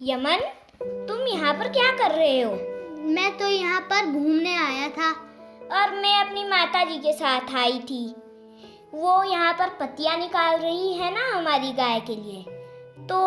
Yemen, तुम यहाँ पर क्या कर रहे हो? मैं तो यहाँ पर घूमने आया था। और मैं अपनी माता जी के साथ आई थी। वो यहाँ पर पत्तियाँ निकाल रही है ना हमारी गाय के लिए। तो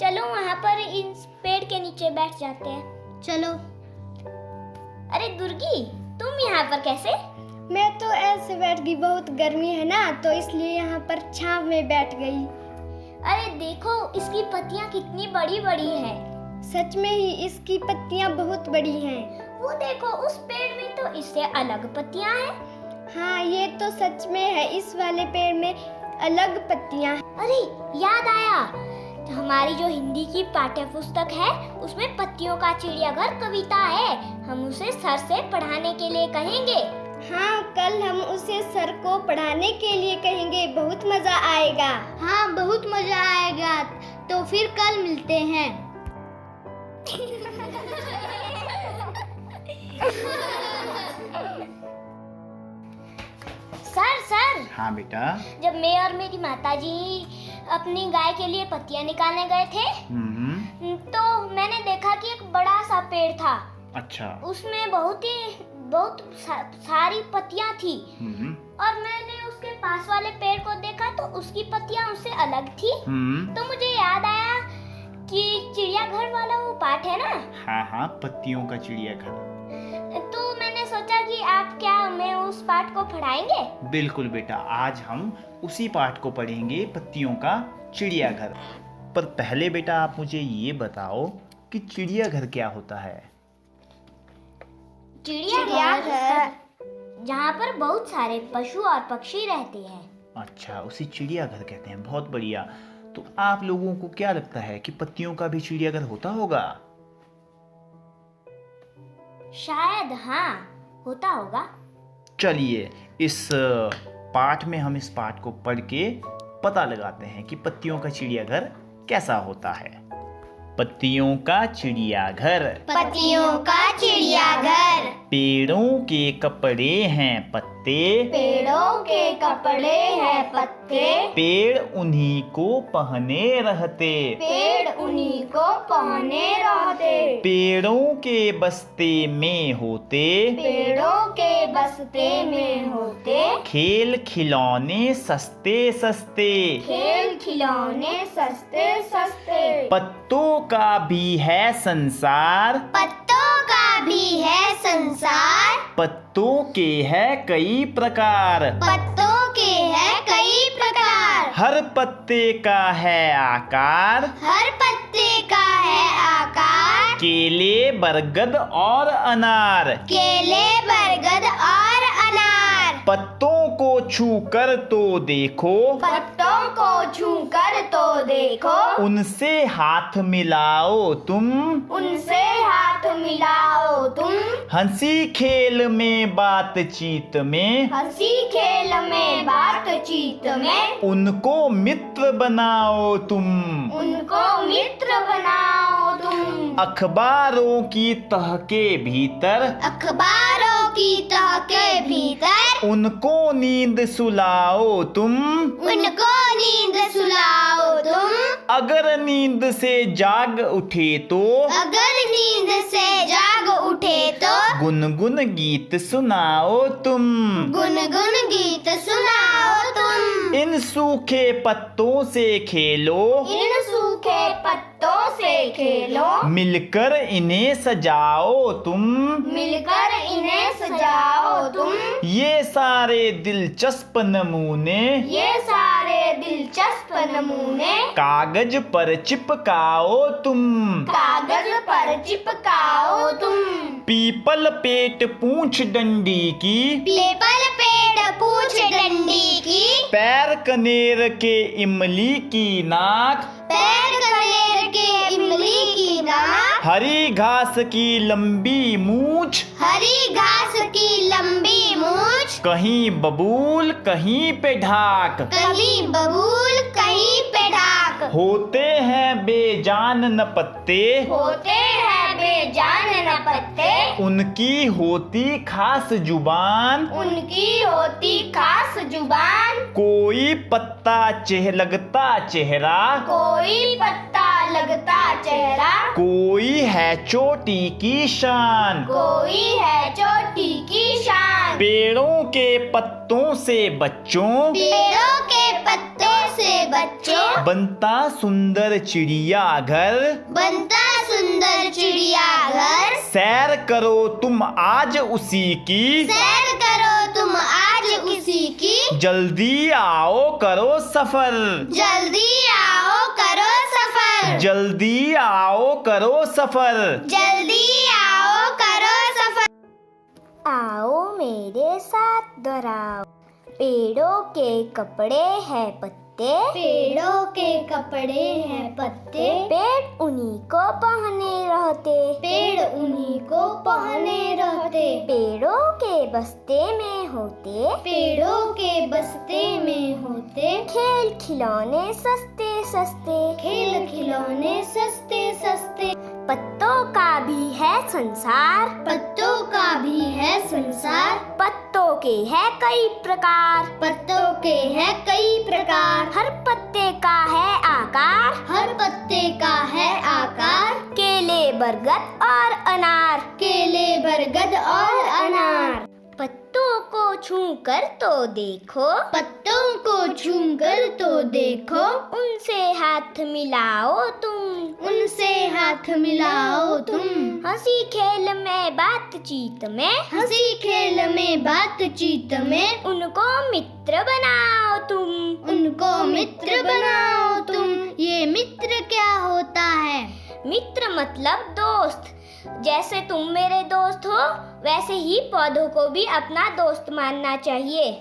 चलो वहाँ पर इस पेड़ के नीचे बैठ जाते हैं। चलो। अरे दुर्गी, तुम यहाँ पर कैसे? मैं तो ऐसे बैठ गई, बहुत गर्मी है ना, तो इसलिए यहाँ पर छांव में बैठ गई। अरे देखो, इसकी पत्तियाँ कितनी बड़ी बड़ी हैं। सच में ही इसकी पत्तियाँ बहुत बड़ी हैं। वो देखो, उस पेड़ में तो इससे अलग पत्तियाँ हैं। हाँ, ये तो सच में है, इस वाले पेड़ में अलग पत्तियाँ हैं। अरे याद आया, हमारी जो हिंदी की पाठ्य पुस्तक है उसमें पत्तियों का चिड़ियाघर कविता है। हम उसे सर से पढ़ाने के लिए कहेंगे। हाँ, कल हम उसे सर को पढ़ाने के लिए कहेंगे, बहुत मजा आएगा। हाँ, बहुत मजा आएगा। तो फिर कल मिलते हैं। सर। हाँ बेटा। जब मैं और मेरी माताजी अपनी गाय के लिए पत्तियां निकालने गए थे तो मैंने देखा कि एक बड़ा सा पेड़ था। अच्छा। उसमें बहुत सारी पत्तियां थी। और मैंने उसके पास वाले पेड़ को देखा तो उसकी पत्तियां उससे अलग थी। तो मुझे याद आया कि चिड़ियाघर वाला वो पाठ है ना। हाँ, पत्तियों का चिड़ियाघर। तो मैंने सोचा कि आप क्या हमें उस पाठ को पढ़ाएंगे? बिल्कुल बेटा, आज हम उसी पाठ को पढ़ेंगे, पत्तियों का चिड़ियाघर। पर पहले बेटा आप मुझे ये बताओ कि चिड़ियाघर क्या होता है? चिड़ियाघर जहाँ पर बहुत सारे पशु और पक्षी रहते हैं। अच्छा, उसी चिड़ियाघर कहते हैं। बहुत बढ़िया। तो आप लोगों को क्या लगता है कि पत्तियों का भी चिड़ियाघर होता होगा? शायद हाँ, होता होगा। चलिए, इस पाठ में हम इस पाठ को पढ़ के पता लगाते हैं कि पत्तियों का चिड़ियाघर कैसा होता है। पत्तियों का चिड़ियाघर। पत्तियों का चिड़ियाघर। पेड़ों के कपड़े हैं पत्ते। पेड़ों के कपड़े हैं पत्ते। पेड़ उन्हीं को पहने रहते। पेड़ उन्हीं को पहने रहते। पेड़ों के बस्ते में होते। पेड़ों के बस्ते में होते। खेल खिलौने सस्ते सस्ते। खेल खिलौने सस्ते सस्ते। पत्तों का भी है संसार। पत्तों का भी है संसार। पत्तों के है कई प्रकार। पत्तों के है कई प्रकार। हर पत्ते का है आकार। हर पत्ते का है आकार। केले बरगद और अनार। केले बरगद और अनार। पत्तों को छू कर तो देखो। पत्तों को छू कर तो देखो। उनसे हाथ मिलाओ तुम। उनसे हाथ मिलाओ तुम। हंसी खेल में बातचीत में। हंसी खेल में बातचीत में। उनको मित्र बनाओ तुम। उनको मित्र बनाओ तुम। अखबारों की तह के भीतर। अखबारों की तह के भीतर। उनको नींद सुलाओ तुम। उनको नींद सुलाओ तुम। अगर नींद से जाग उठे तो। अगर नींद से जाग उठे तो। गुनगुन गीत सुनाओ तुम। गुनगुन गीत सुनाओ तुम। इन सूखे पत्तों से खेलो। इन सूखे पत्तों से खेलो। मिलकर इन्हें सजाओ तुम। मिलकर इन्हें सजाओ तुम। ये सारे दिलचस्प नमूने। ये सारे दिलचस्प नमूने। कागज पर चिपकाओ तुम। कागज पर चिपकाओ तुम। पीपल पेट पूंछ डंडी की। पीपल पेड़ पूंछ डंडी की। पैर कनेर के इमली की नाक। पैर कनेर के इमली की नाक। हरी घास की लंबी मूछ। हरी घास की लंबी मूछ। कहीं बबूल कहीं पे ढाक। कहीं बबूल कहीं पे ढाक। होते हैं बेजान न पत्ते। होते हैं बेजान न पत्ते। उनकी होती खास जुबान। उनकी होती खास जुबान। कोई पत्ता लगता चेहरा। कोई पत्ता लगता चेहरा, कोई है चोटी की शान, कोई है चोटी की शान। पेड़ों के पत्तों से बच्चों, पेड़ों के पत्तों से बच्चों, बनता सुंदर चिड़िया घर, बनता सुंदर चिड़िया घर। सैर करो तुम आज उसी की, सैर करो तुम आज उसी की, जल्दी आओ करो सफर, जल्दी आओ करो सफर, जल्दी आओ करो सफर। जल्दी आओ करो सफर। आओ मेरे साथ दोहराओ, पेड़ों के कपड़े हैं पत्ते, पेड़ों के कपड़े हैं पत्ते, पेड़ उन्हीं को पहने रहते, पेड़ उन्हीं को पहने रहते। पेड़ों के बस्ते में होते, पेड़ों के बस्ते में होते, खेल खिलौने सस्ते सस्ते, खेल खिलौने सस्ते सस्ते। पत्तों का भी है संसार, पत्तों का भी है संसार, पत्तों के है कई प्रकार, पत्तों के है कई प्रकार। हर पत्ते का है आकार, हर पत्ते का है आकार, केले बरगद और अनार, केले बरगद और अनार। पत्तों को छू कर तो देखो, पत्तों को छूम कर तो देखो, उनसे हाथ मिलाओ तुम, उनसे हाथ मिलाओ तुम। हंसी खेल में बातचीत में, हंसी खेल में बातचीत में, उनको मित्र बनाओ तुम, उनको मित्र बनाओ तुम। ये मित्र क्या होता है? मित्र मतलब दोस्त। जैसे तुम मेरे दोस्त हो, वैसे ही पौधों को भी अपना दोस्त मानना चाहिए।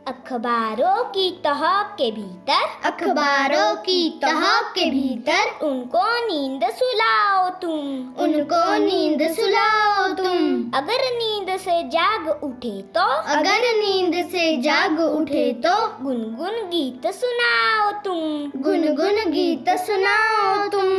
अखबारों की तह के भीतर, अखबारों की तह के भीतर, उनको नींद सुलाओ तुम, उनको नींद सुलाओ तुम। अगर नींद से जाग उठे तो, अगर नींद से जाग उठे तो, गुनगुन गीत सुनाओ तुम, गुनगुन गीत सुनाओ तुम।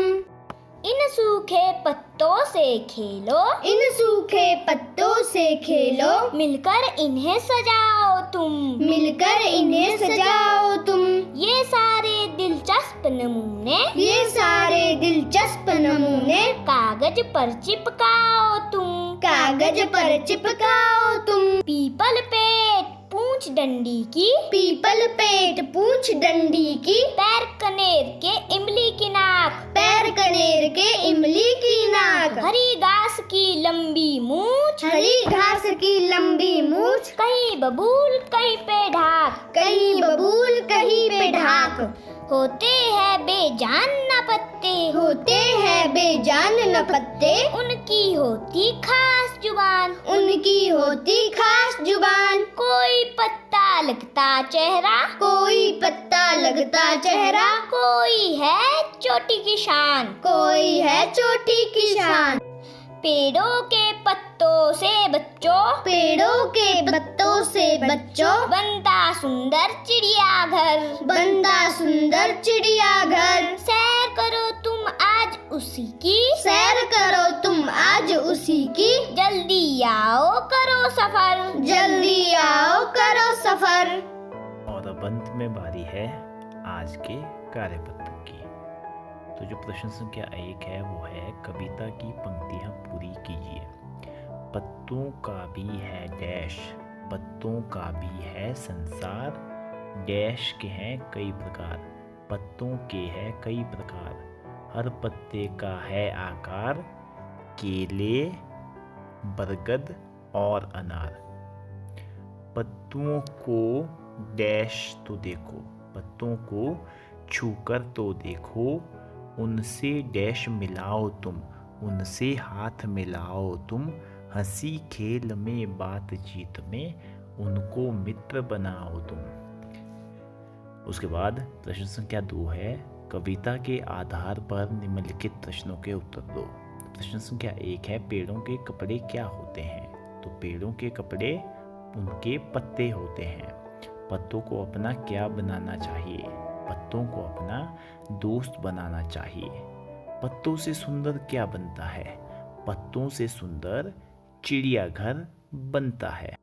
इन सूखे पत्तों से खेलो, इन सूखे पत्तों से खेलो, मिलकर इन्हें सजाओ तुम, मिलकर इन्हें सजाओ तुम। ये सारे दिलचस्प नमूने, ये सारे दिलचस्प नमूने, कागज पर चिपकाओ तुम, कागज पर चिपकाओ तुम। पीपल पेट पूंछ डंडी की, पीपल पेट पूंछ डंडी की, पैर कनेर के इमली की नाक, पैर कनेर के इमली की नाक। हरी घास की लंबी मूछ, हरी घास की लंबी मूछ, कहीं बबूल कहीं पे ढाक, कहीं बबूल कहीं पे ढाक। होते हैं बेजान न पत्ते, होते हैं बेजान न पत्ते, उनकी होती खास जुबान, उनकी होती खास जुबान। कोई पत्ता लगता चेहरा, कोई पत्ता लगता चेहरा, कोई है चोटी की शान, कोई है चोटी की शान। पेड़ों के पत्तों से बच्चों, पेड़ों के पत्तों से बच्चों, बनता सुंदर चिड़िया घर, बनता सुंदर चिड़िया घर। सैर करो तुम आज उसी की, सैर करो तुम आज उसी की, जल्दी आओ करो सफर, जल्दी आओ करो सफर। और अब अंत में बारी है आज के कार्यपत्र की। तो जो प्रश्न संख्या 1 है वो है कविता की पंक्तियां पूरी कीजिए। पत्तों का भी है डैश, पत्तों का भी है संसार, डैश के हैं कई प्रकार, पत्तों के हैं कई प्रकार, हर पत्ते का है आकार, केले बरगद और अनार। पत्तों को डैश तो देखो, पत्तों को छूकर तो देखो, उनसे डैश मिलाओ तुम, उनसे हाथ मिलाओ तुम, हंसी खेल में बातचीत में उनको मित्र बनाओ तुम। उसके बाद प्रश्न संख्या 2 है कविता के आधार पर निम्नलिखित प्रश्नों के उत्तर दो। प्रश्न संख्या 1 है पेड़ों के कपड़े क्या होते हैं? तो पेड़ों के कपड़े उनके पत्ते होते हैं। पत्तों को अपना क्या बनाना चाहिए? पत्तों को अपना दोस्त बनाना चाहिए। पत्तों से सुंदर क्या बनता है? पत्तों से सुंदर चिड़ियाघर बनता है।